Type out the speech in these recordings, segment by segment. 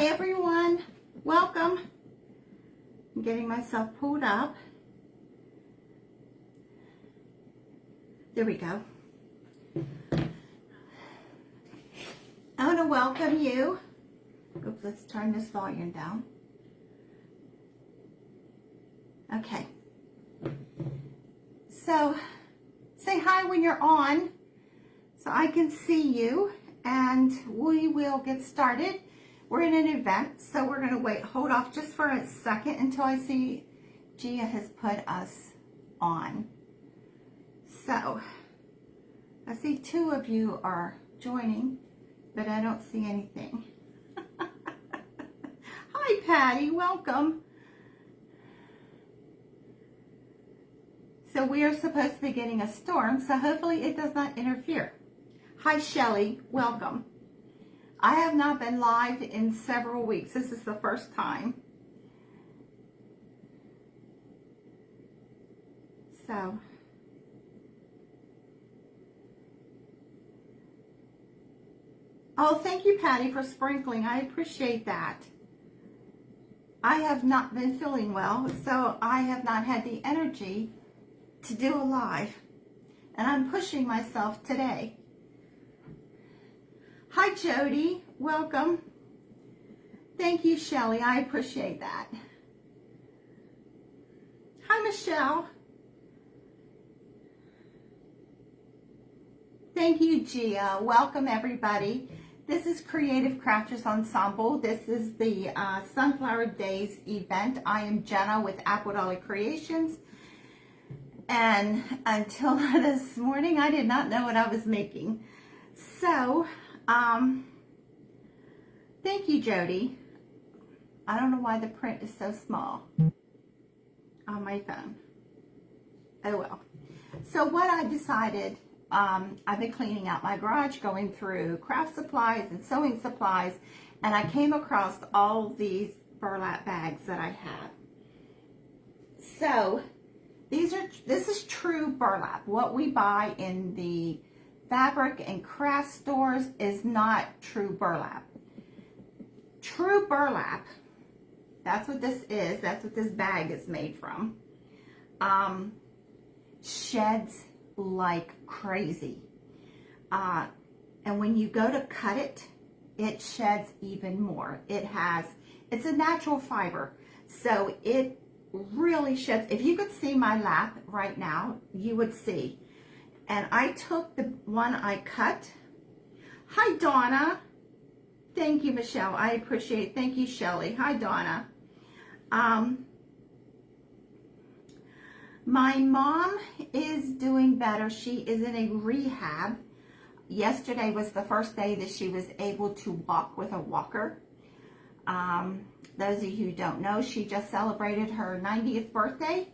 Hi everyone, welcome. I'm getting myself pulled up. There we go. I want to welcome you. Oops, let's turn this volume down. Okay. So say hi when you're on so I can see you, and we will get started. We're in an event, so we're going to hold off just for a second until I see Gia has put us on. So I see two of you are joining, but I don't see anything. Hi Patty, welcome. So we are supposed to be getting a storm, so hopefully it does not interfere. Hi Shelly, welcome. I have not been live in several weeks. This is the first time. So, oh, thank you, Patty, for sprinkling. I appreciate that. I have not been feeling well, so I have not had the energy to do a live. And I'm pushing myself today. Hi, Jody. Welcome. Thank you, Shelly. I appreciate that. Hi, Michelle. Thank you, Gia. Welcome, everybody. This is Creative Crafters Ensemble. This is the Sunflower Days event. I am Jenna with Apple Dolly Creations. And until this morning, I did not know what I was making. So, thank you, Jody. I don't know why the print is so small on my phone. Oh well. So what I decided, I've been cleaning out my garage, going through craft supplies and sewing supplies, and I came across all these burlap bags that I have. So this is true burlap. What we buy in the fabric and craft stores is not true burlap. True burlap, that's what this is. That's what this bag is made from. Sheds like crazy. And when you go to cut it, it sheds even more. It's a natural fiber. So it really sheds. If you could see my lap right now, you would see. And I took the one I cut. Hi, Donna. Thank you, Michelle. I appreciate it. Thank you, Shelly. Hi, Donna. My mom is doing better. She is in a rehab. Yesterday was the first day that she was able to walk with a walker. Those of you who don't know, she just celebrated her 90th birthday.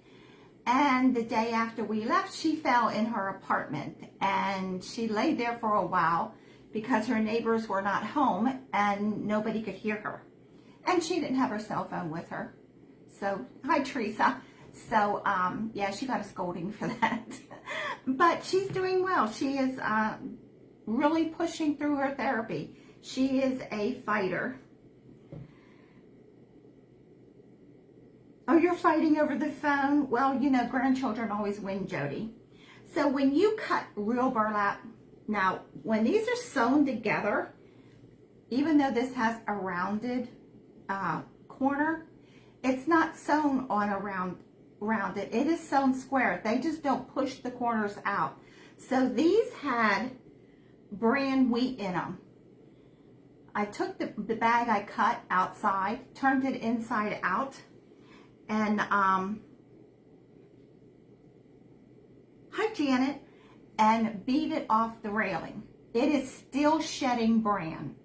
And the day after we left, she fell in her apartment, and she lay there for a while because her neighbors were not home and nobody could hear her. And she didn't have her cell phone with her. So, hi Teresa. So, yeah, she got a scolding for that. But she's doing well. She is really pushing through her therapy. She is a fighter. Oh, you're fighting over the phone? Well, you know, grandchildren always win, Jody. So when you cut real burlap, now, when these are sewn together, even though this has a rounded corner, it's not sewn on a rounded. It is sewn square. They just don't push the corners out. So these had bran wheat in them. I took the bag I cut outside, turned it inside out, and hi Janet, and beat it off the railing. It is still shedding bran.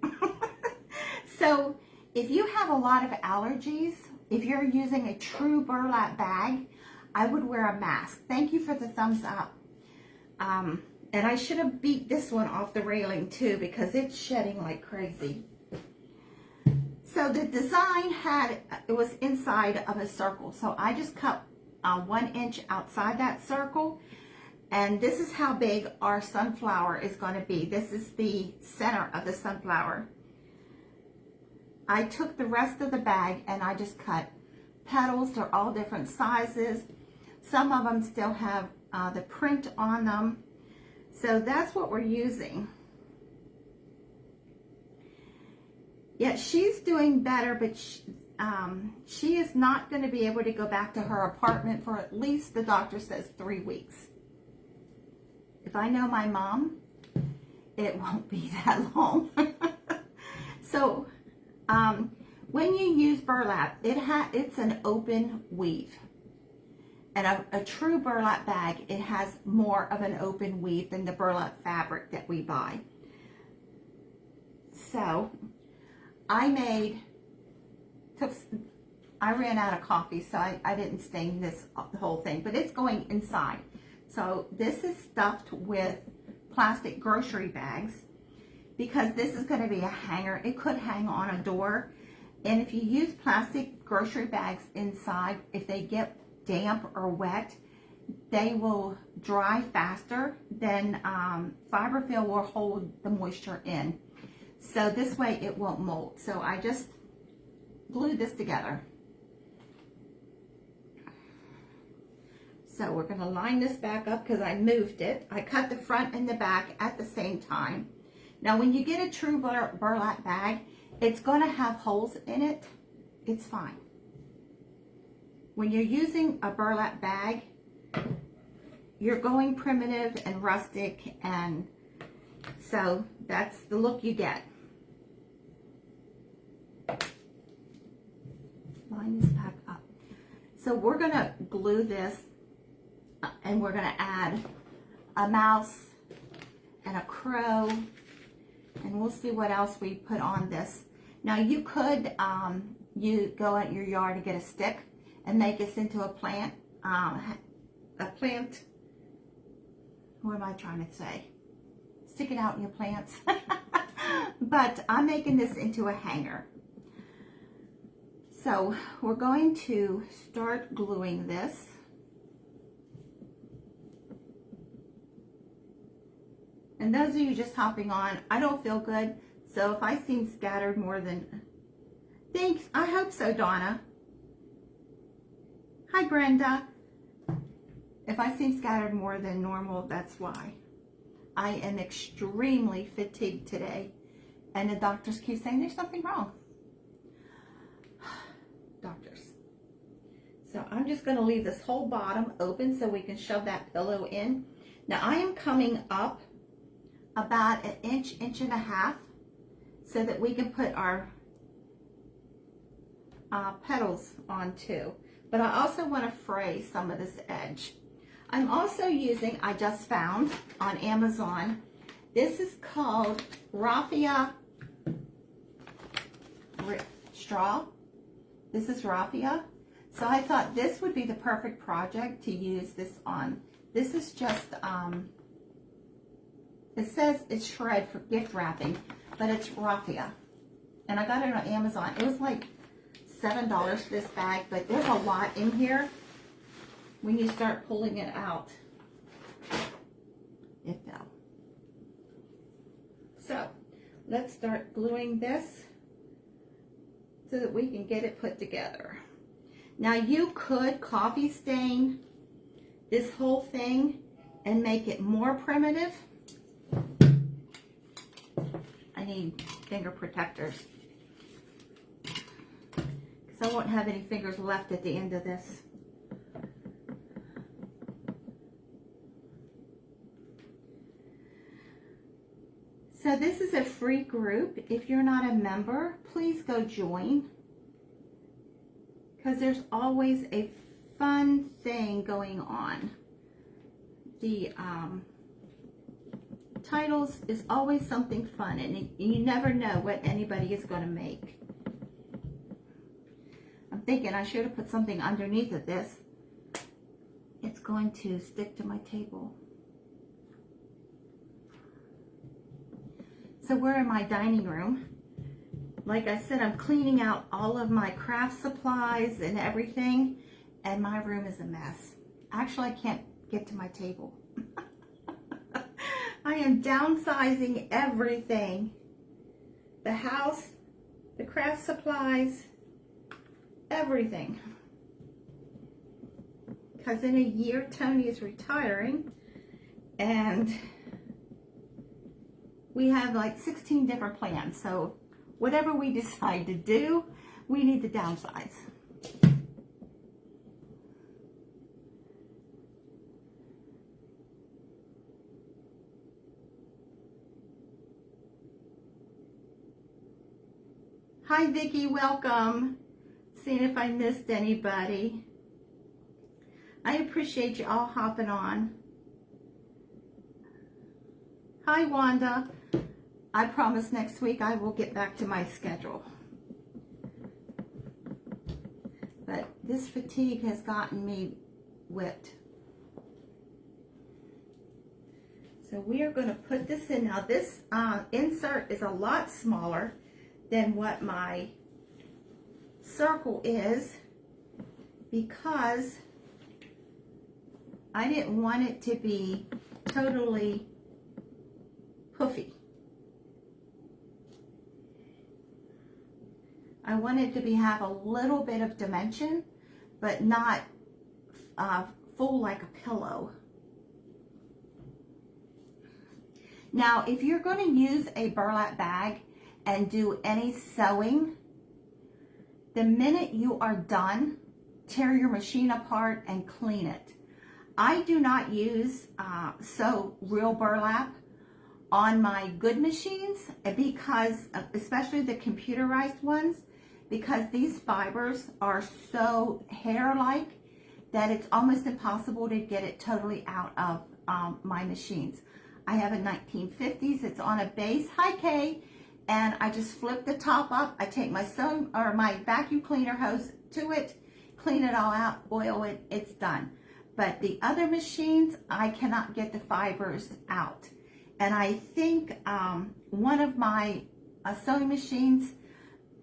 So if you have a lot of allergies, if you're using a true burlap bag, I would wear a mask. Thank you for the thumbs up. And I should have beat this one off the railing too, because it's shedding like crazy. So the design it was inside of a circle. So I just cut 1 inch outside that circle. And this is how big our sunflower is going to be. This is the center of the sunflower. I took the rest of the bag and I just cut petals. They're all different sizes. Some of them still have the print on them. So that's what we're using. Yeah, she's doing better, but she is not going to be able to go back to her apartment for at least, the doctor says, 3 weeks. If I know my mom, it won't be that long. So when you use burlap, it's an open weave. And a true burlap bag, it has more of an open weave than the burlap fabric that we buy. So I ran out of coffee, so I didn't stain the whole thing, but it's going inside. So this is stuffed with plastic grocery bags because this is going to be a hanger. It could hang on a door. And if you use plastic grocery bags inside, if they get damp or wet, they will dry faster than fiberfill will hold the moisture in. So this way it won't mold. So I just glued this together. So we're going to line this back up because I moved it. I cut the front and the back at the same time. Now when you get a true burlap bag, it's going to have holes in it. It's fine. When you're using a burlap bag, you're going primitive and rustic, and so that's the look you get. Line this back up. So we're going to glue this, and we're going to add a mouse and a crow, and we'll see what else we put on this. Now you could you go out your yard and get a stick and make this into a plant. What am I trying to say? Stick it out in your plants. But I'm making this into a hanger. So we're going to start gluing this. And those of you just hopping on, I don't feel good. So if I seem scattered more than... Thanks. I hope so, Donna. Hi, Brenda. If I seem scattered more than normal, that's why. I am extremely fatigued today. And the doctors keep saying there's something wrong. Doctors. So I'm just going to leave this whole bottom open so we can shove that pillow in. Now I am coming up about an inch, inch and a half so that we can put our petals on too. But I also want to fray some of this edge. I'm also using, I just found on Amazon, this is called raffia straw. This is raffia. So I thought this would be the perfect project to use this on. This is just, it says it's shred for gift wrapping, but it's raffia. And I got it on Amazon. It was like $7 for this bag, but there's a lot in here when you start pulling it out. It fell. So let's start gluing this so that we can get it put together. Now you could coffee stain this whole thing and make it more primitive. I need finger protectors because I won't have any fingers left at the end of this. So this is a free group. If you're not a member, please go join, because there's always a fun thing going on. The titles is always something fun, and you never know what anybody is going to make. I'm thinking I should have put something underneath of this. It's going to stick to my table. So we're in my dining room. Like I said, I'm cleaning out all of my craft supplies and everything, and my room is a mess. Actually, I can't get to my table. I am downsizing everything. The house the craft supplies, everything. Because in a year, Tony is retiring, and we have like 16 different plans. So whatever we decide to do, we need to downsize. Hi Vicki, welcome. Seeing if I missed anybody. I appreciate you all hopping on. Hi Wanda. I promise next week I will get back to my schedule. But this fatigue has gotten me whipped. So we are going to put this in. Now this insert is a lot smaller than what my circle is, because I didn't want it to be totally poofy. I wanted to have a little bit of dimension, but not full like a pillow. Now, if you're going to use a burlap bag and do any sewing, the minute you are done, tear your machine apart and clean it. I do not use sew real burlap on my good machines, because, especially the computerized ones, because these fibers are so hair-like that it's almost impossible to get it totally out of my machines. I have a 1950s, it's on a base, hi Kay, and I just flip the top up. I take my my vacuum cleaner hose to it, clean it all out, oil it, it's done. But the other machines, I cannot get the fibers out. And I think one of my sewing machines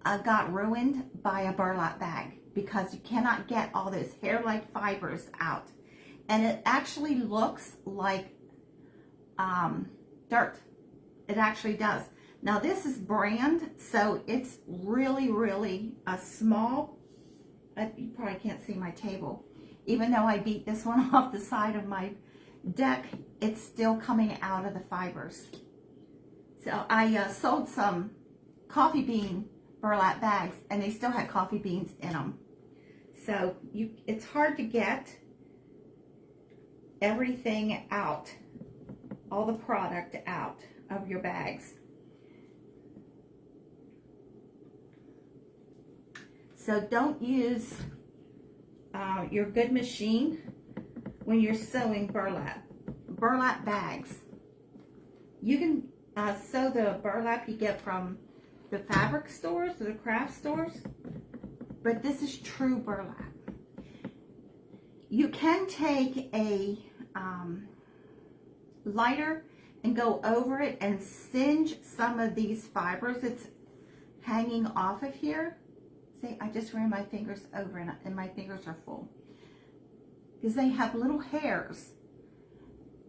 got ruined by a burlap bag, because you cannot get all those hair-like fibers out. And it actually looks like dirt. It actually does. Now this is brand, so it's really, really small. You probably can't see my table. Even though I beat this one off the side of my deck, it's still coming out of the fibers. So I sold some coffee bean burlap bags, and they still had coffee beans in them. So it's hard to get everything out, all the product out of your bags. So don't use your good machine when you're sewing burlap bags. You can sew the burlap you get from the fabric stores or the craft stores, but this is true burlap. You can take a lighter and go over it and singe some of these fibers that's hanging off of here. See, I just ran my fingers over and my fingers are full, because they have little hairs,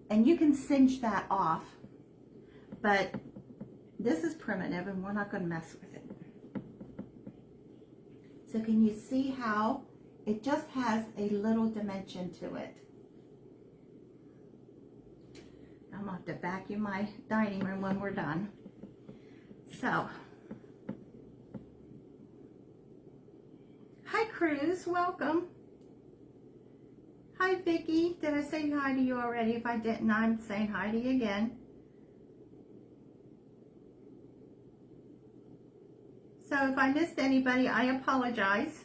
and you can singe that off. But this is primitive and we're not going to mess with it. So can you see how it just has a little dimension to it? I'm going to have to vacuum my dining room when we're done. So, hi Cruz, welcome. Hi Vicki, did I say hi to you already? If I didn't, I'm saying hi to you again. So if I missed anybody, I apologize,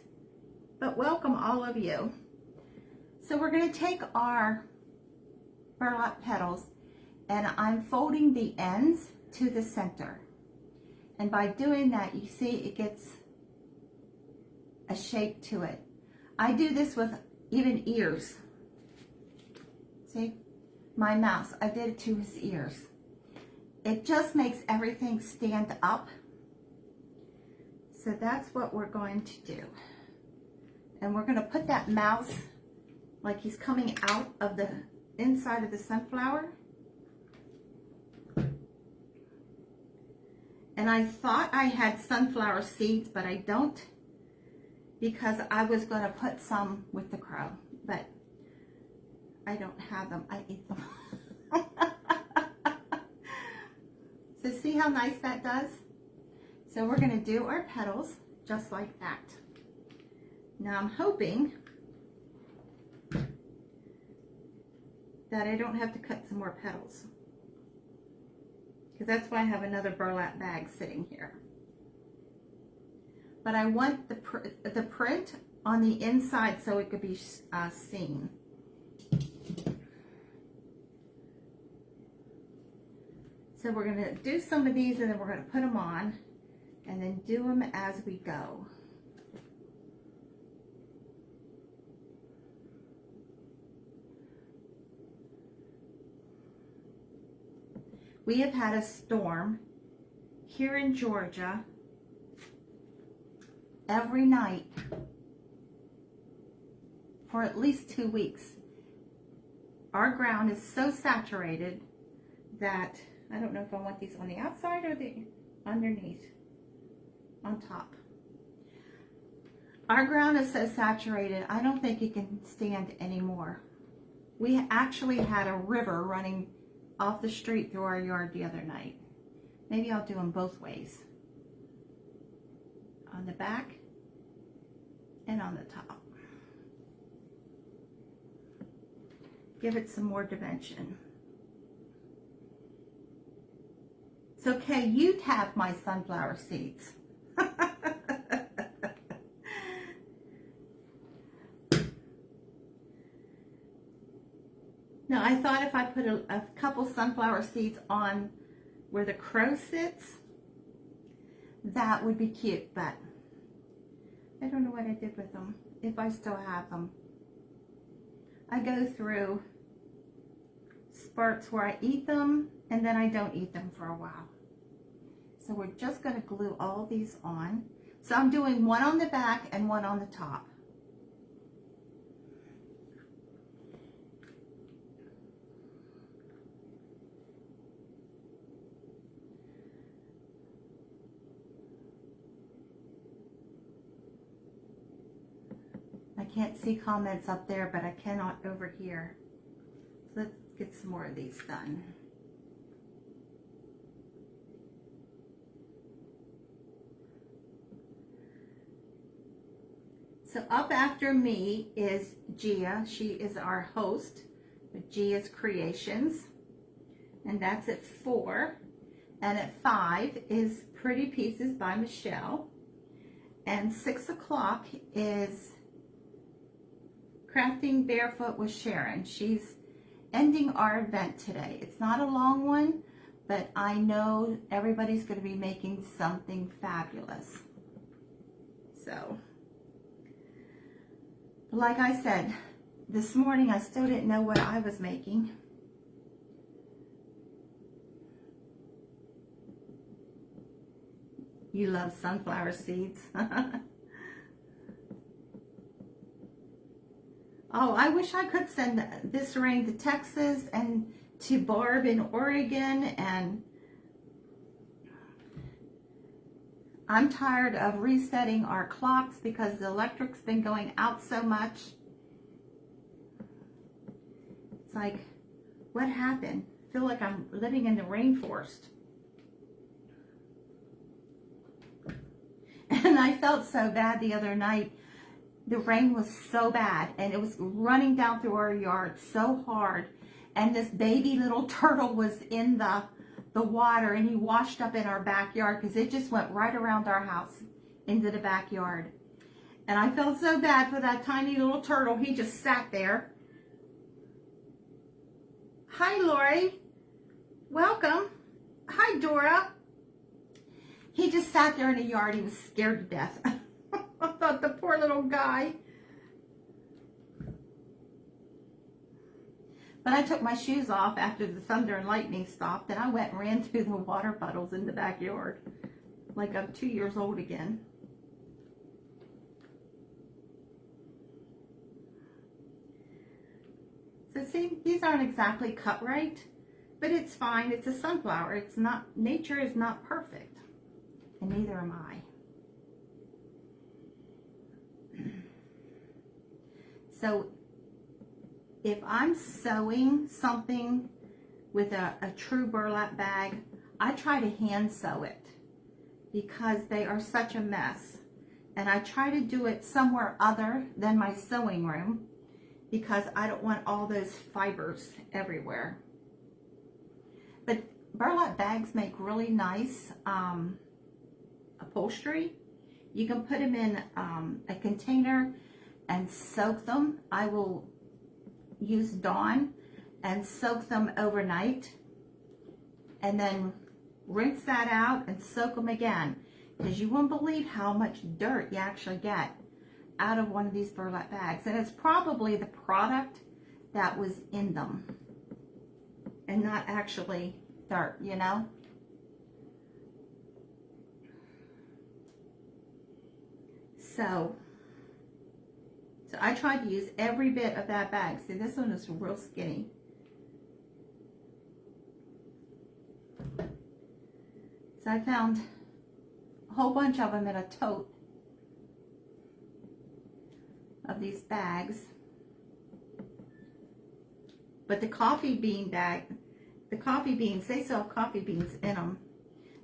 but welcome all of you. So we're going to take our burlap petals, and I'm folding the ends to the center. And by doing that, you see it gets a shape to it. I do this with even ears. See, my mouse, I did it to his ears. It just makes everything stand up. So that's what we're going to do. And we're going to put that mouse like he's coming out of the inside of the sunflower. And I thought I had sunflower seeds, but I don't, because I was going to put some with the crow, but I don't have them. I ate them. So see how nice that does? So we're going to do our petals just like that. Now I'm hoping that I don't have to cut some more petals, because that's why I have another burlap bag sitting here. But I want the print on the inside so it could be seen. So we're going to do some of these, and then we're going to put them on and then do them as we go. We have had a storm here in Georgia every night for at least 2 weeks. Our ground is so saturated that I don't know if I want these on the outside or the underneath, on top. Our ground is so saturated, I don't think it can stand anymore. We actually had a river running off the street through our yard the other night. Maybe I'll do them both ways. On the back and on the top. Give it some more dimension. It's okay, you'd have my sunflower seeds. Now, I thought if I put a couple sunflower seeds on where the crow sits, that would be cute, but I don't know what I did with them, if I still have them. I go through spurts where I eat them, and then I don't eat them for a while. So we're just going to glue all these on. So I'm doing one on the back and one on the top. I can't see comments up there, but I cannot over here. So let's get some more of these done. So up after me is Gia. She is our host with Gia's Creations. And that's at 4. And at 5 is Pretty Pieces by Michelle. And 6 o'clock is Crafting Barefoot with Sharon. She's ending our event today. It's not a long one, but I know everybody's going to be making something fabulous. So, like I said, this morning I still didn't know what I was making. You love sunflower seeds. Oh, I wish I could send this rain to Texas and to Barb in Oregon, and I'm tired of resetting our clocks because the electric's been going out so much. It's like, what happened? I feel like I'm living in the rainforest. And I felt so bad the other night. The rain was so bad, and it was running down through our yard so hard, and this baby little turtle was in the water, and he washed up in our backyard because it just went right around our house into the backyard. And I felt so bad for that tiny little turtle. He just sat there. Hi, Lori. Welcome. Hi, Dora. He just sat there in the yard. He was scared to death. I thought, the poor little guy. But I took my shoes off after the thunder and lightning stopped, and I went and ran through the water puddles in the backyard like I'm 2 years old again. So see, these aren't exactly cut right, but it's fine. It's a sunflower. It's not, nature is not perfect. and neither am I. So if I'm sewing something with a true burlap bag, I try to hand sew it because they are such a mess. And I try to do it somewhere other than my sewing room because I don't want all those fibers everywhere. But burlap bags make really nice upholstery. You can put them in a container and soak them. I will use Dawn and soak them overnight and then rinse that out and soak them again, because you won't believe how much dirt you actually get out of one of these burlap bags. And it's probably the product that was in them and not actually dirt, you know? So I tried to use every bit of that bag. See, this one is real skinny. So I found a whole bunch of them in a tote of these bags. But the coffee bean bag, the coffee beans, they still have coffee beans in them.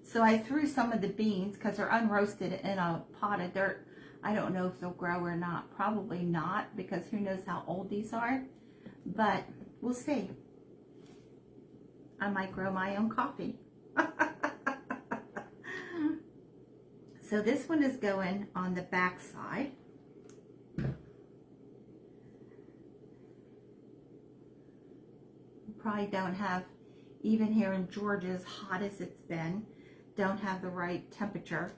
So I threw some of the beans, because they're unroasted, in a pot of dirt. I don't know if they'll grow or not. Probably not, because who knows how old these are. But we'll see. I might grow my own coffee. So this one is going on the back side. Probably don't have, even here in Georgia, as hot as it's been, don't have the right temperature.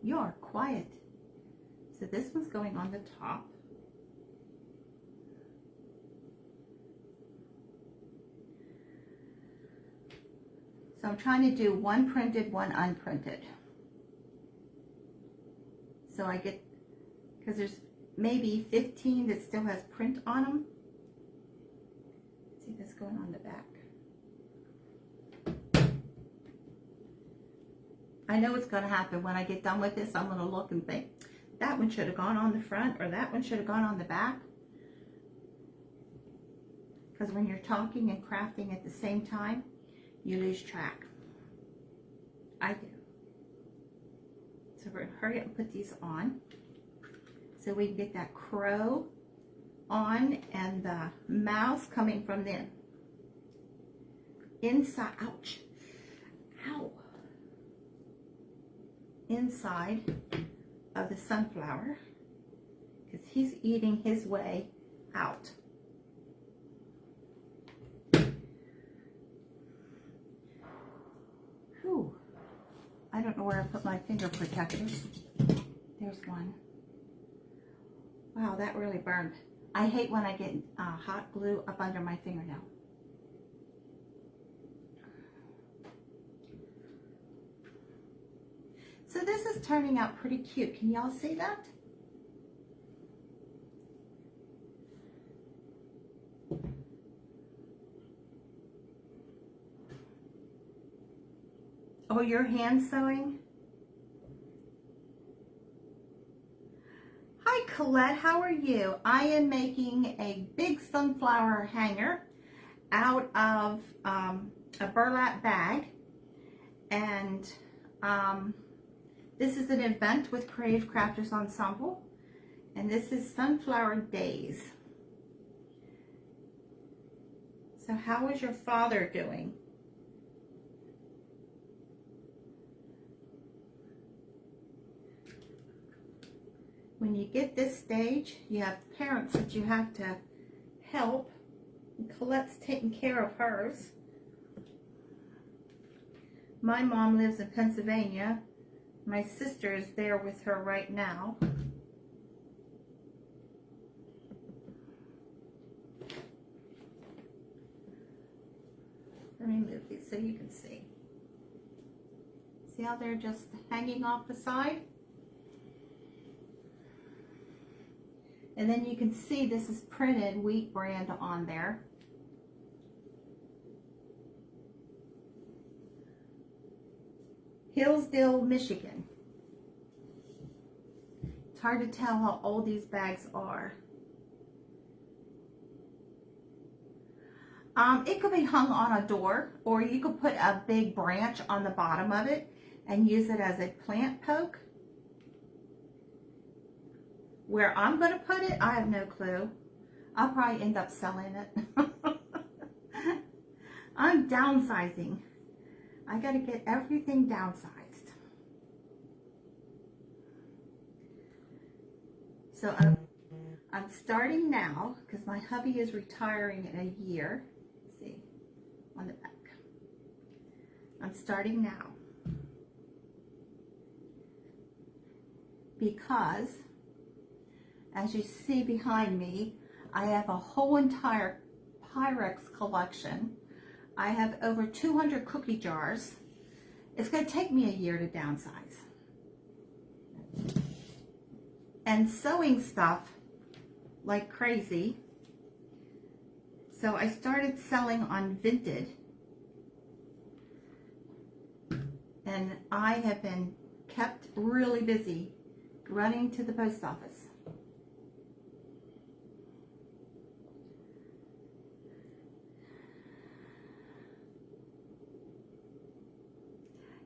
You are quiet. So this one's going on the top. So I'm trying to do one printed, one unprinted. So I get, because there's maybe 15 that still has print on them. See this going on the back. I know it's going to happen when I get done with this. I'm going to look and think, that one should have gone on the front, or that one should have gone on the back. Because when you're talking and crafting at the same time, you lose track. I do. So we're going to hurry up and put these on, so we can get that crow on and the mouse coming from the inside. Ouch. Ow. Inside of the sunflower, because he's eating his way out. Whew. I don't know where I put my finger protectors. There's one. Wow, that really burned. I hate when I get hot glue up under my fingernail. So this is turning out pretty cute. Can y'all see that? Oh, you're hand sewing? Hi Colette, how are you? I am making a big sunflower hanger out of a burlap bag, and this is an event with Creative Crafters Ensemble, and this is Sunflower Days. So how is your father doing? When you get this stage, you have parents that you have to help. And Colette's taking care of hers. My mom lives in Pennsylvania. My sister is there with her right now. Let me move these so you can see. See how they're just hanging off the side? And then you can see this is printed wheat brand on there. Statesville, Michigan. It's hard to tell how old these bags are. It could be hung on a door, or you could put a big branch on the bottom of it and use it as a plant poke. Where I'm going to put it, I have no clue. I'll probably end up selling it. I'm downsizing. I got to get everything downsized. So I'm starting now because my hubby is retiring in a year. Let's see, on the back. I'm starting now because, as you see behind me, I have a whole entire Pyrex collection. I have over 200 cookie jars. It's going to take me a year to downsize. And sewing stuff like crazy. So I started selling on Vinted. And I have been kept really busy running to the post office.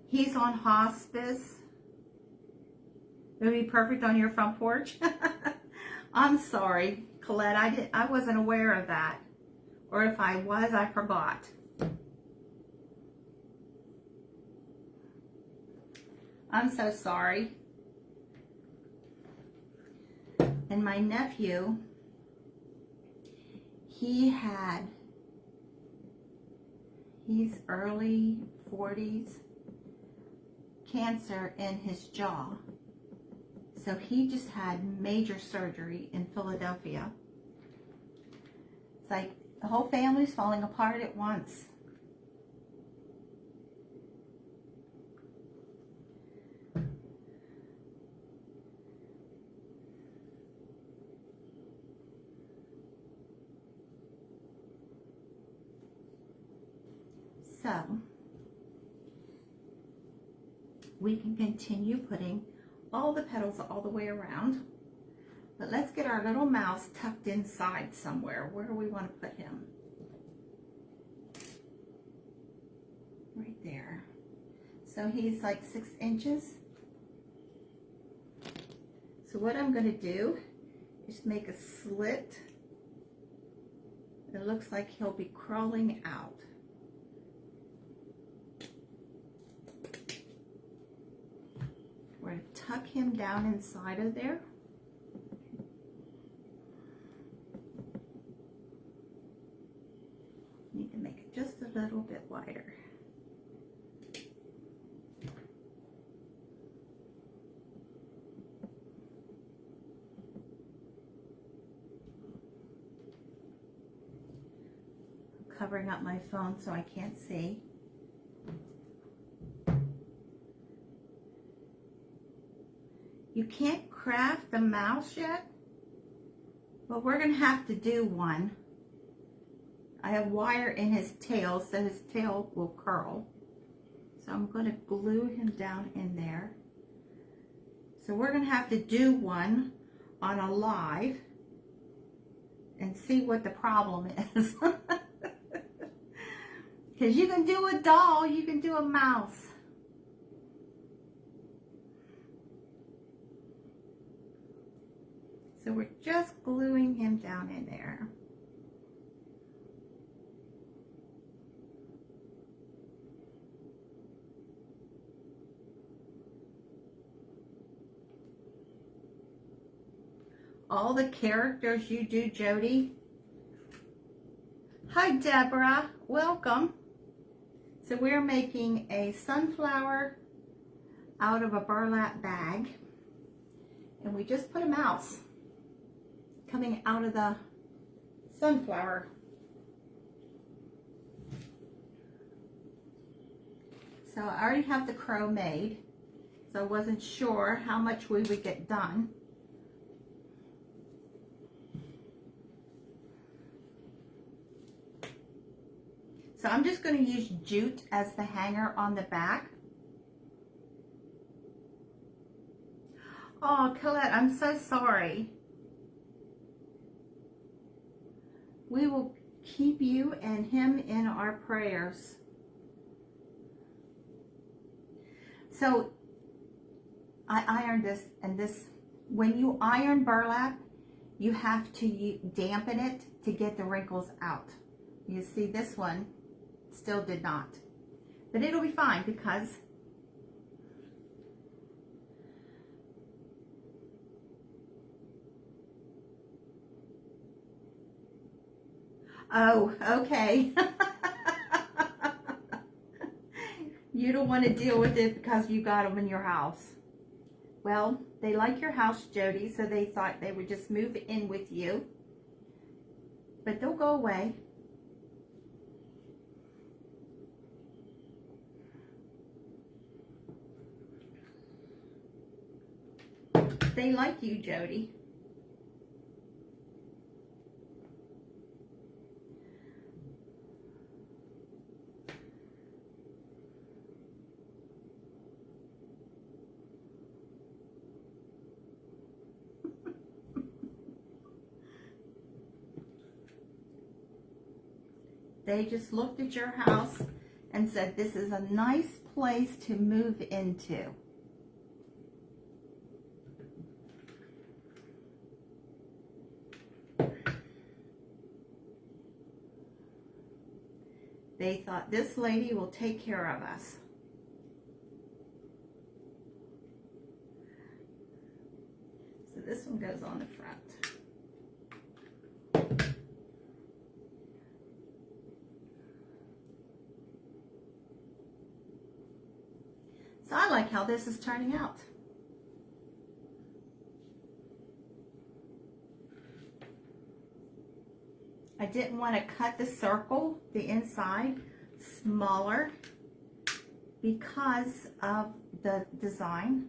He's on hospice. It would be perfect on your front porch. I'm sorry, Colette. I wasn't aware of that. Or if I was, I forgot. I'm so sorry. And my nephew, he's early 40s, cancer in his jaw. So he just had major surgery in Philadelphia. It's like the whole family's falling apart at once. So we can continue putting all the petals all the way around, but let's get our little mouse tucked inside somewhere. Where do we want to put him? Right there. So he's like 6 inches. So what I'm going to do is make a slit. It looks like he'll be crawling out. We're going to tuck him down inside of there. Need to make it just a little bit wider. I'm covering up my phone so I can't see. You can't craft the mouse yet, but we're going to have to do one. I have wire in his tail, so his tail will curl. So I'm going to glue him down in there. So we're going to have to do one on a live and see what the problem is. Because you can do a doll, you can do a mouse. So we're just gluing him down in there. All the characters you do, Jody. Hi, Deborah. Welcome. So we're making a sunflower out of a burlap bag. And we just put a mouse coming out of the sunflower. So I already have the crow made, so I wasn't sure how much we would get done. So I'm just going to use jute as the hanger on the back. Oh, Colette, I'm so sorry. We will keep you and him in our prayers. So I ironed this, and this, when you iron burlap, you have to dampen it to get the wrinkles out. You see, this one still did not. But it'll be fine because oh, okay. You don't want to deal with it because you got them in your house. Well, they like your house, Jody, so they thought they would just move in with you. But they'll go away. They like you, Jody. They just looked at your house and said, this is a nice place to move into. They thought, this lady will take care of us. So this one goes on the front. So I like how this is turning out. I didn't want to cut the circle, the inside, smaller because of the design.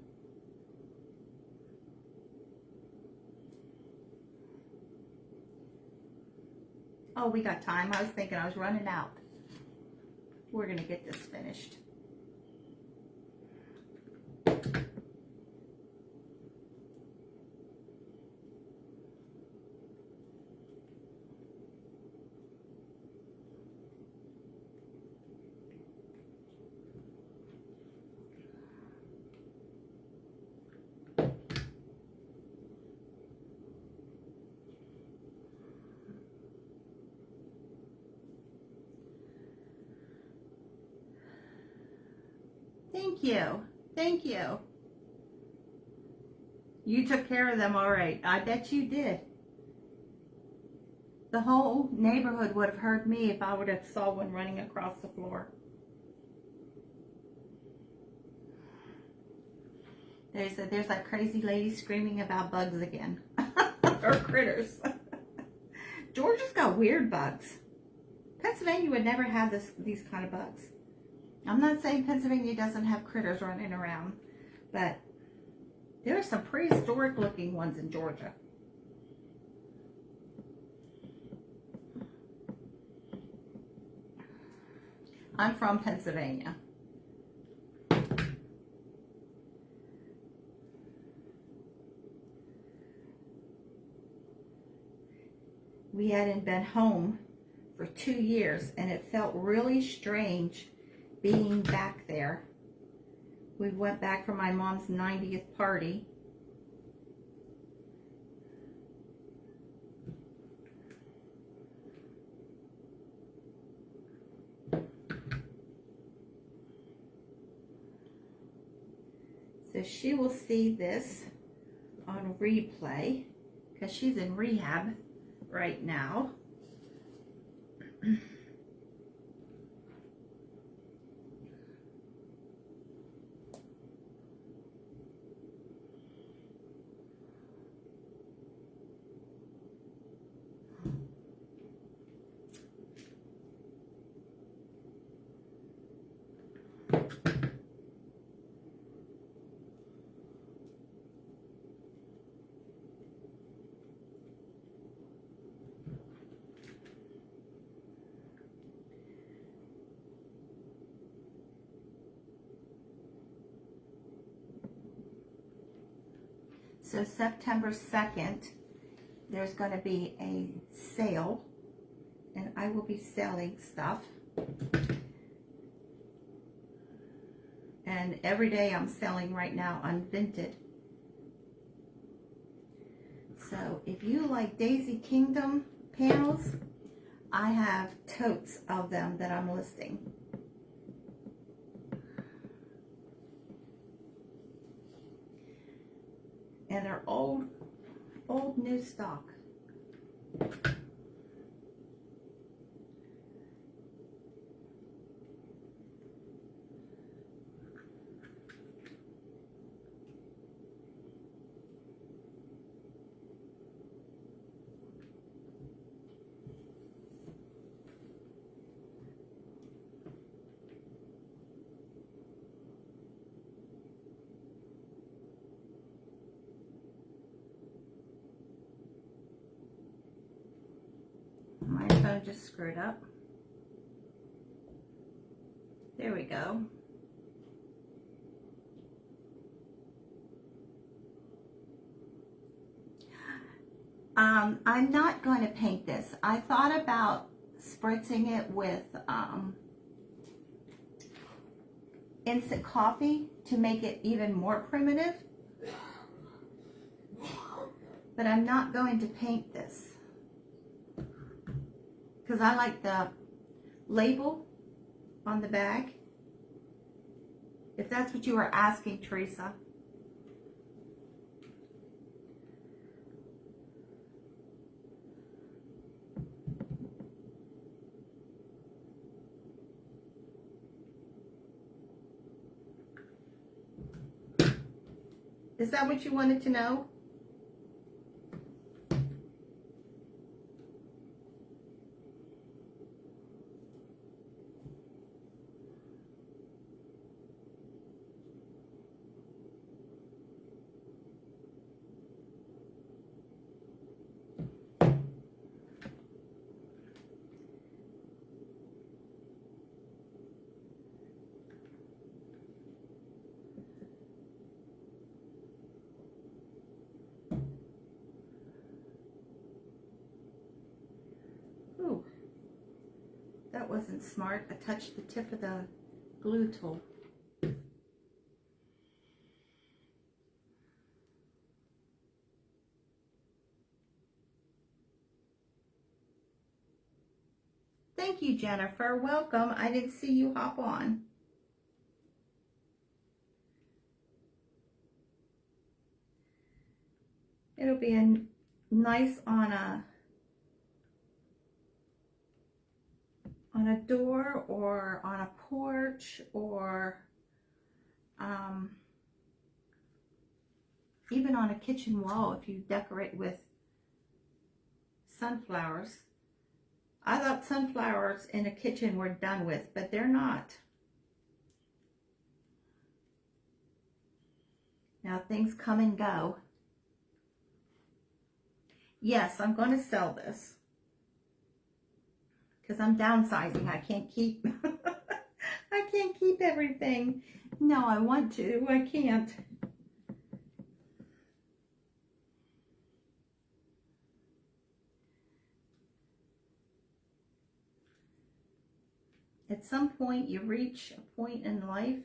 Oh, we got time. I was thinking I was running out. We're going to get this finished. Thank you. Thank you. You took care of them all right. I bet you did. The whole neighborhood would have heard me if I would have saw one running across the floor. There's that crazy lady screaming about bugs again. Or critters. Georgia's got weird bugs. Pennsylvania would never have these kind of bugs. I'm not saying Pennsylvania doesn't have critters running around, but there are some prehistoric looking ones in Georgia. I'm from Pennsylvania. We hadn't been home for 2 years, and it felt really strange being back there. We went back for my mom's 90th party. So she will see this on replay because she's in rehab right now. So September 2nd, there's going to be a sale, and I will be selling stuff. And every day I'm selling right now on Vinted. So if you like Daisy Kingdom panels, I have totes of them that I'm listing. And they're old new stock. My phone just screwed up. There we go. I'm not going to paint this. I thought about spritzing it with instant coffee to make it even more primitive. But I'm not going to paint this because I like the label on the bag. If that's what you were asking, Teresa. Is that what you wanted to know? Ooh, that wasn't smart. I touched the tip of the glue tool. Thank you, Jennifer. Welcome. I didn't see you hop on. It'll be nice on a door or on a porch, or even on a kitchen wall if you decorate with sunflowers. I thought sunflowers in a kitchen were done with, but they're not. Now things come and go. Yes, I'm going to sell this because I'm downsizing. I can't keep I can't keep everything. No, I want to. I can't. At some point, you reach a point in life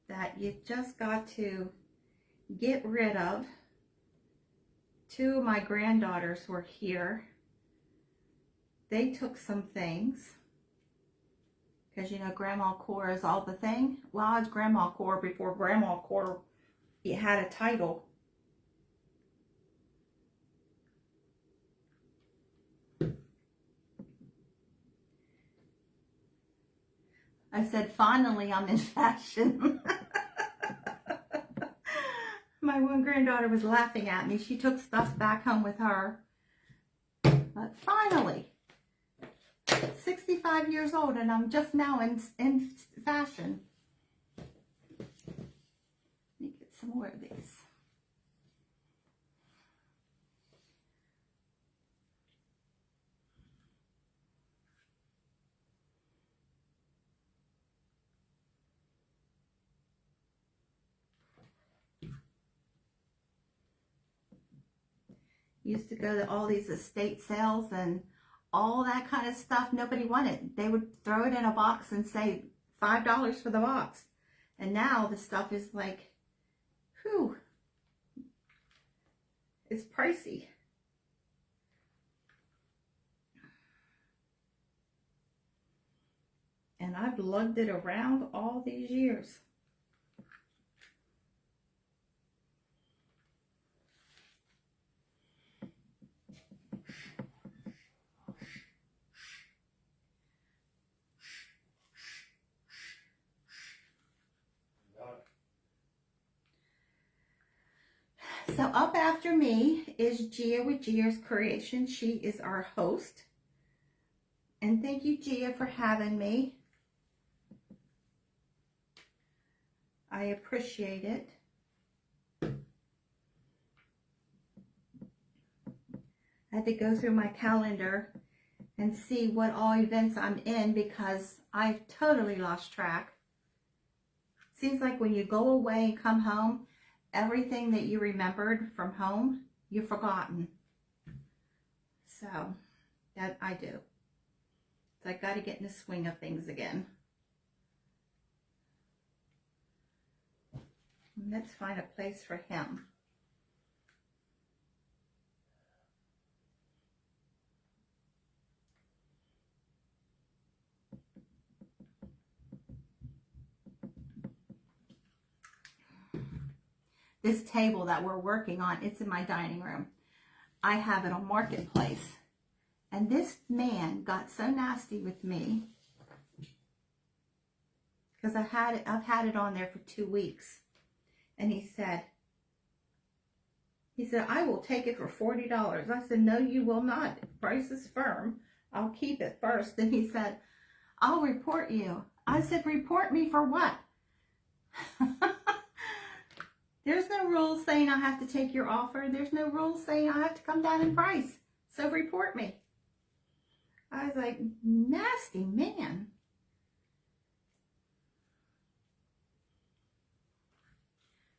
that you just got to get rid of. Two of my granddaughters were here. They took some things because, you know, Grandma Core is all the thing. Well, I was Grandma Core before Grandma Core had a title. I said, finally, I'm in fashion. My one granddaughter was laughing at me. She took stuff back home with her. But finally, 65 years old, and I'm just now in fashion. Let me get some more of these. Used to go to all these estate sales and all that kind of stuff nobody wanted. They would throw it in a box and say $5 for the box. And now the stuff is like, whew, it's pricey. And I've lugged it around all these years. So up after me is Gia with Gia's Creation. She is our host. And thank you, Gia, for having me. I appreciate it. I had to go through my calendar and see what all events I'm in because I've totally lost track. Seems like when you go away and come home, everything that you remembered from home, you've forgotten. So, that I do. So I got to get in the swing of things again. Let's find a place for him. This table that we're working on, it's in my dining room. I have it on Marketplace. And this man got so nasty with me because I've had it on there for 2 weeks. And he said, I will take it for $40. I said, no, you will not. Price is firm. I'll keep it first. And he said, I'll report you. I said, report me for what? There's no rules saying I have to take your offer. There's no rules saying I have to come down in price. So report me. I was like, nasty man.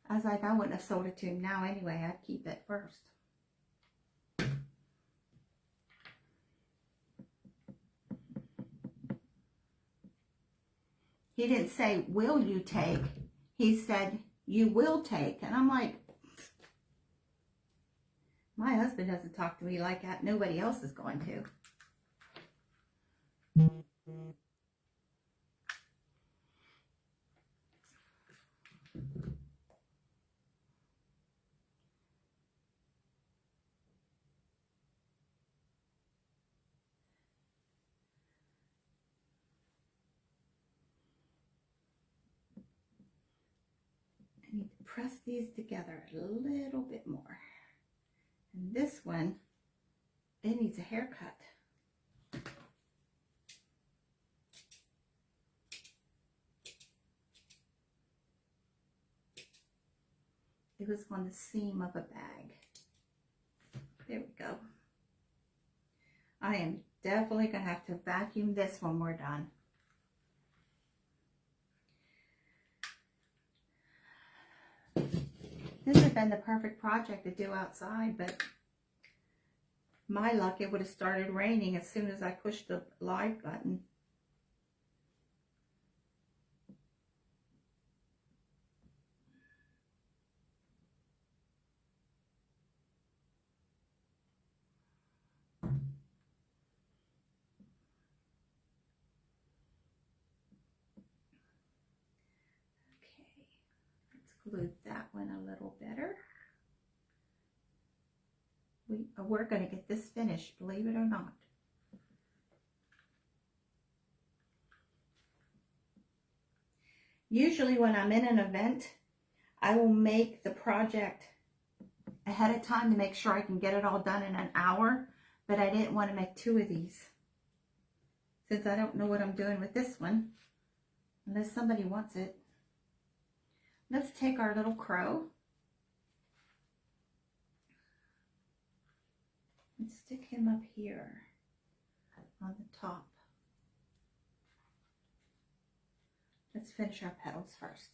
I was like, I wouldn't have sold it to him now anyway. I'd keep it first. He didn't say, will you take? He said, you will take. And I'm like, my husband doesn't talk to me like that. Nobody else is going to. I need to press these together a little bit more. And this one, it needs a haircut. It was on the seam of a bag. There we go. I am definitely going to have to vacuum this when we're done. This would have been the perfect project to do outside, but my luck, it would have started raining as soon as I pushed the live button. Glue that one a little better. We're going to get this finished, believe it or not. Usually when I'm in an event, I will make the project ahead of time to make sure I can get it all done in an hour, but I didn't want to make 2 of these since I don't know what I'm doing with this one unless somebody wants it. Let's take our little crow and stick him up here on the top. Let's finish our petals first.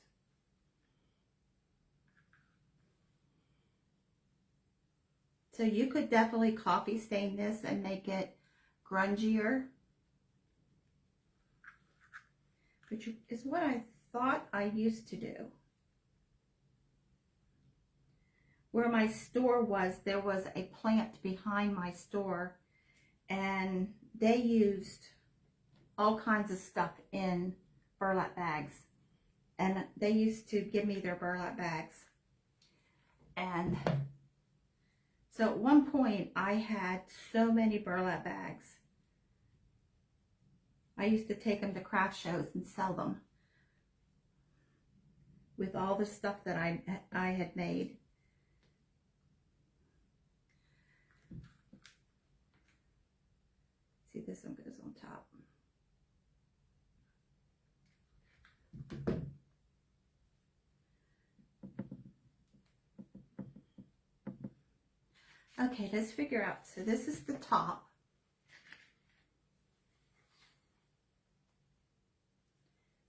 So you could definitely coffee stain this and make it grungier. Which is what I thought I used to do. Where my store was, there was a plant behind my store, and they used all kinds of stuff in burlap bags. And they used to give me their burlap bags. And so at one point, I had so many burlap bags. I used to take them to craft shows and sell them with all the stuff that I had made. See, this one goes on top. Okay, let's figure out. So this is the top.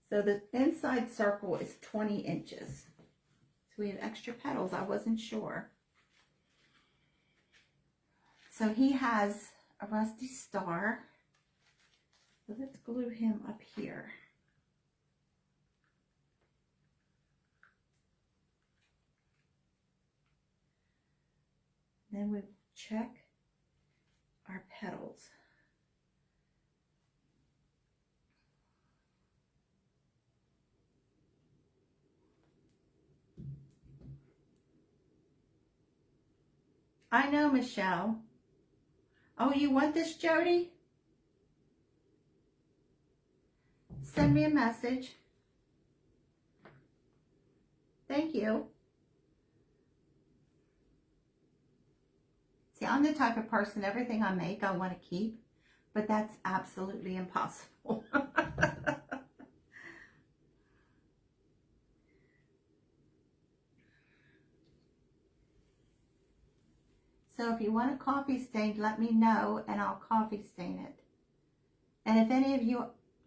So the inside circle is 20 inches. So we have extra petals. I wasn't sure. So he has a rusty star. So let's glue him up here. Then we check our petals. I know, Michelle. Oh, you want this, Jody? Send me a message. Thank you. See, I'm the type of person, everything I make, I want to keep, but that's absolutely impossible. So if you want a coffee stain, let me know and I'll coffee stain it. And if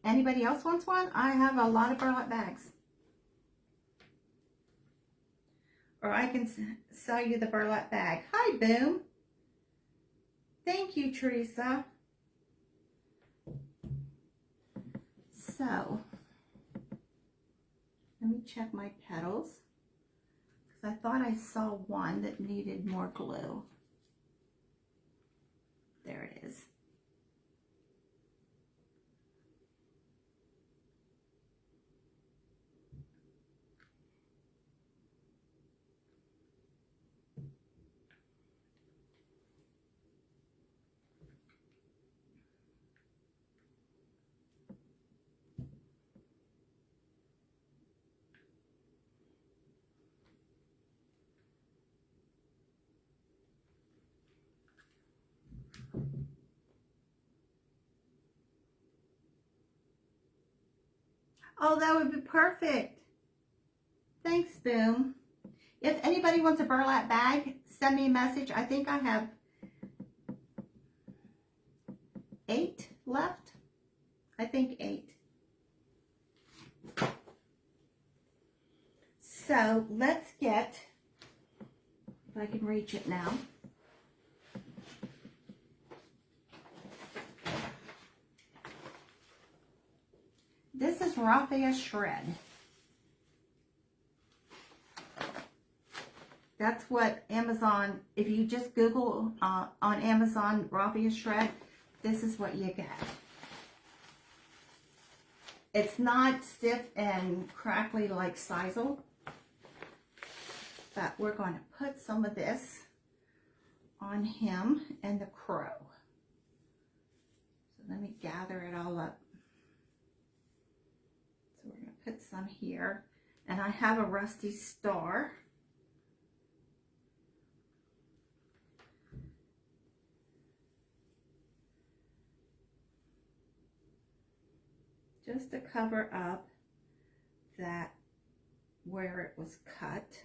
anybody else wants one, I have a lot of burlap bags. Or I can sell you the burlap bag. Hi, Boom. Thank you, Teresa. So, let me check my petals. Because I thought I saw one that needed more glue. There it is. Oh, that would be perfect. Thanks, Boom. If anybody wants a burlap bag, send me a message. I think I have 8 left. I think 8. So let's get, if I can reach it now. This is raffia shred. That's what Amazon, if you just Google on Amazon raffia shred, this is what you get. It's not stiff and crackly like sisal, but we're going to put some of this on him and the crow. So let me gather it all up. So we're going to put some here, and I have a rusty star. Just to cover up that where it was cut.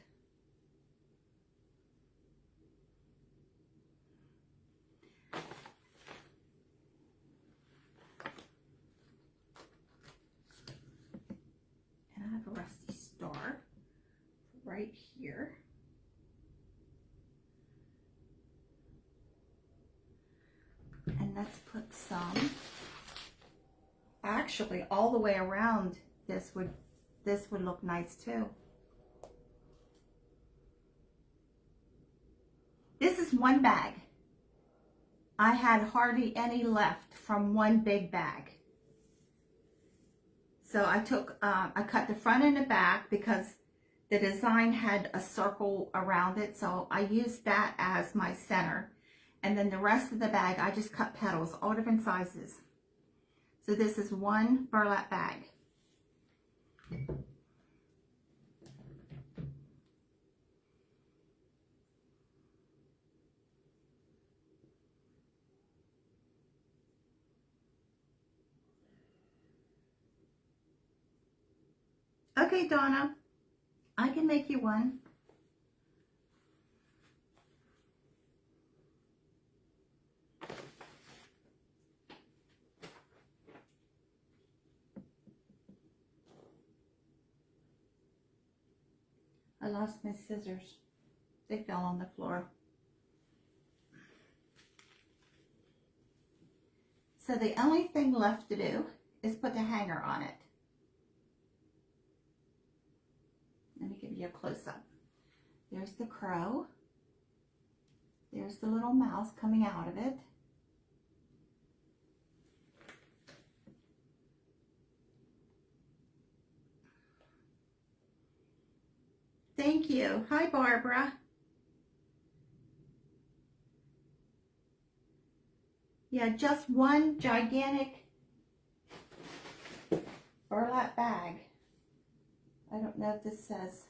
And I have a rusty star right here. let's put some, actually all the way around this would look nice too. This is one bag. I had hardly any left from one big bag. So I cut the front and the back because the design had a circle around it. So I used that as my center. And then the rest of the bag, I just cut petals, all different sizes. So this is one burlap bag. Okay, Donna, I can make you one. I lost my scissors. They fell on the floor. So the only thing left to do is put the hanger on it. Let me give you a close-up. There's the crow. There's the little mouse coming out of it. Thank you. Hi, Barbara. Yeah, just one gigantic burlap bag. I don't know if this says.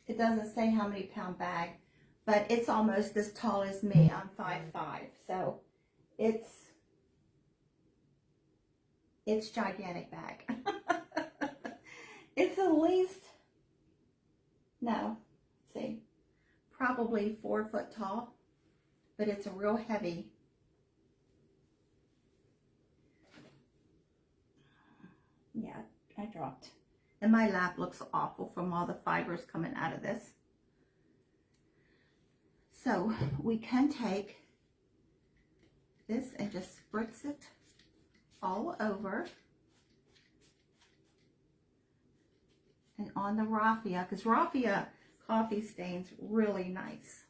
It doesn't say how many pound bag, but it's almost as tall as me. I'm 5'5", so it's gigantic bag. It's at least, no, let's see, probably 4 foot tall, but it's a real heavy. Yeah, I dropped. And my lap looks awful from all the fibers coming out of this. So we can take this and just spritz it all over. And on the raffia, because raffia coffee stains really nice.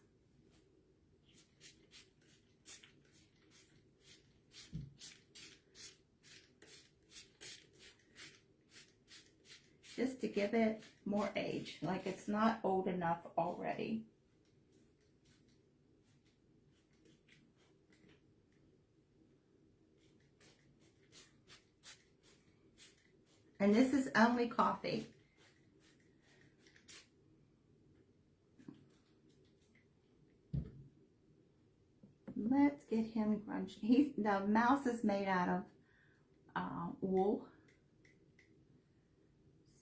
Just to give it more age, like it's not old enough already. And this is only coffee. Let's get him grunge. The mouse is made out of wool.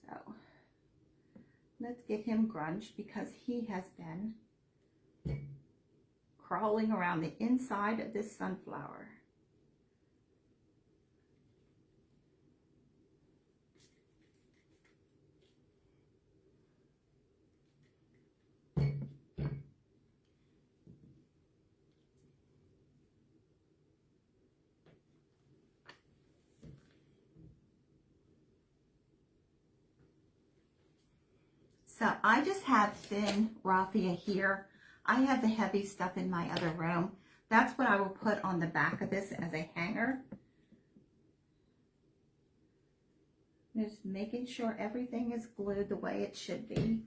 So let's get him grunge because he has been crawling around the inside of this sunflower. So I just have thin raffia here. I have the heavy stuff in my other room. That's what I will put on the back of this as a hanger. Just making sure everything is glued the way it should be.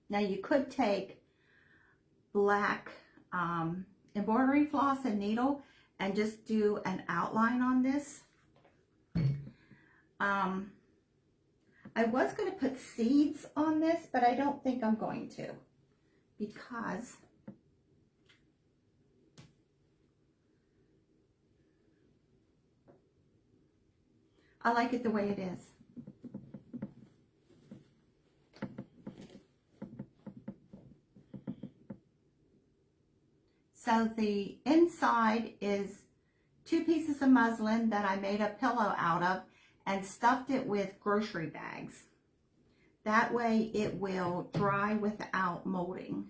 Now you could take black embroidery floss and needle and just do an outline on this. I was going to put seeds on this, but I don't think I'm going to because I like it the way it is. So the inside is 2 pieces of muslin that I made a pillow out of and stuffed it with grocery bags. That way it will dry without molding.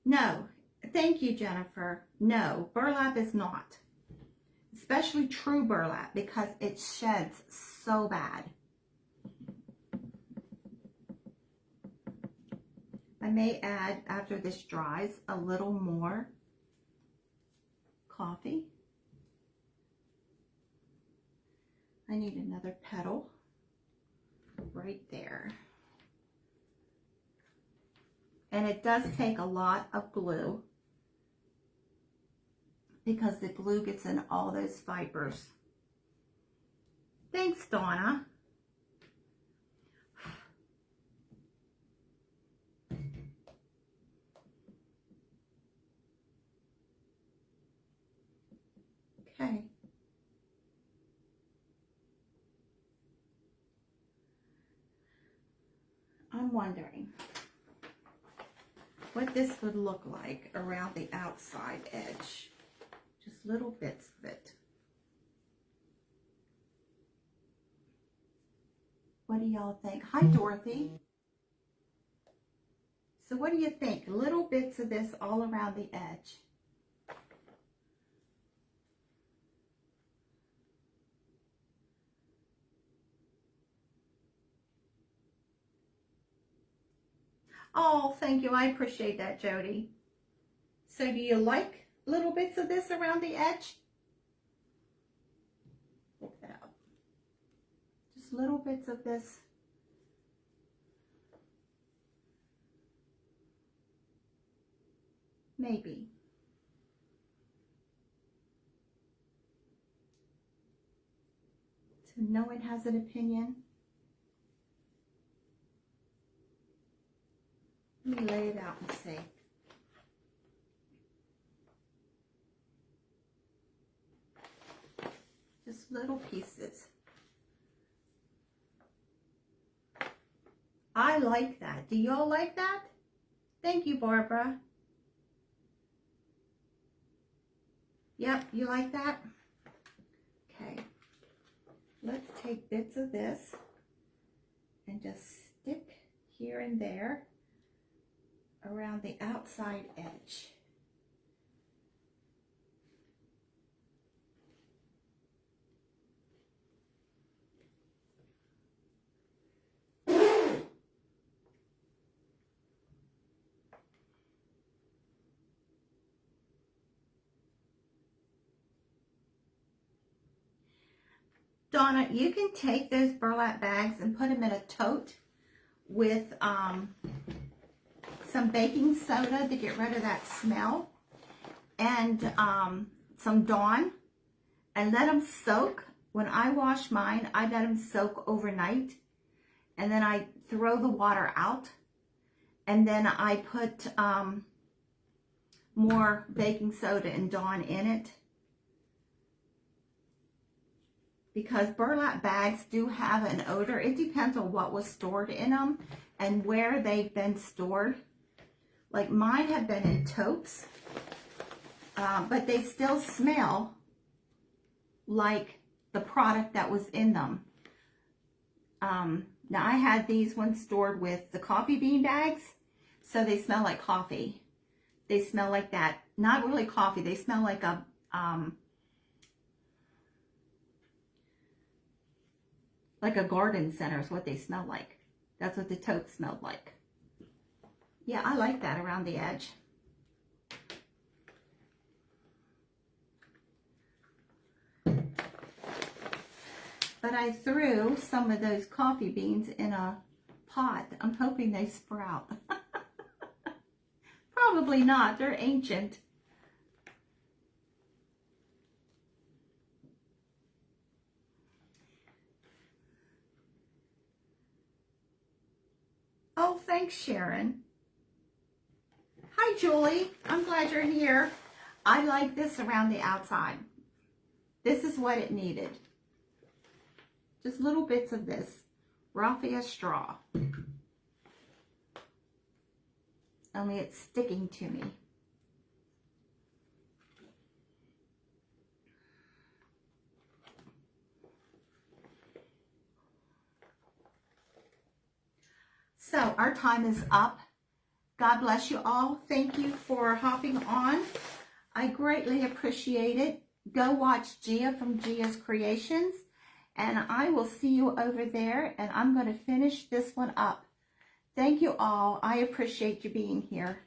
No, thank you, Jennifer. No, burlap is not. Especially true burlap, because it sheds so bad. I may add, after this dries, a little more coffee. I need another petal right there. And it does take a lot of glue, because the glue gets in all those fibers. Thanks, Donna. Okay. I'm wondering what this would look like around the outside edge. Just little bits of it. What do y'all think? Hi, Dorothy. So what do you think? Little bits of this all around the edge. Oh, thank you. I appreciate that, Jody. So do you like little bits of this around the edge? Look that up. Just little bits of this. Maybe. So no one has an opinion. Let me lay it out and see. Just little pieces. I like that. Do y'all like that? Thank you, Barbara. Yep, you like that? Okay. Let's take bits of this and just stick here and there around the outside edge. Donna, you can take those burlap bags and put them in a tote with some baking soda to get rid of that smell, and some Dawn, and let them soak. When I wash mine, I let them soak overnight, and then I throw the water out, and then I put more baking soda and Dawn in it. Because burlap bags do have an odor. It depends on what was stored in them and where they've been stored. Like mine have been in totes, but they still smell like the product that was in them. Now I had these ones stored with the coffee bean bags, so they smell like coffee. They smell like that. Not really coffee. They smell like a garden center is what they smell like. That's what the tote smelled like. Yeah, I like that around the edge. But I threw some of those coffee beans in a pot. I'm hoping they sprout. Probably not. They're ancient. Oh, thanks, Sharon. Hi, Julie. I'm glad you're here. I like this around the outside. This is what it needed. Just little bits of this. Raffia straw. Only it's sticking to me. So our time is up. God bless you all. Thank you for hopping on. I greatly appreciate it. Go watch Gia from Gia's Creations. And I will see you over there. And I'm going to finish this one up. Thank you all. I appreciate you being here.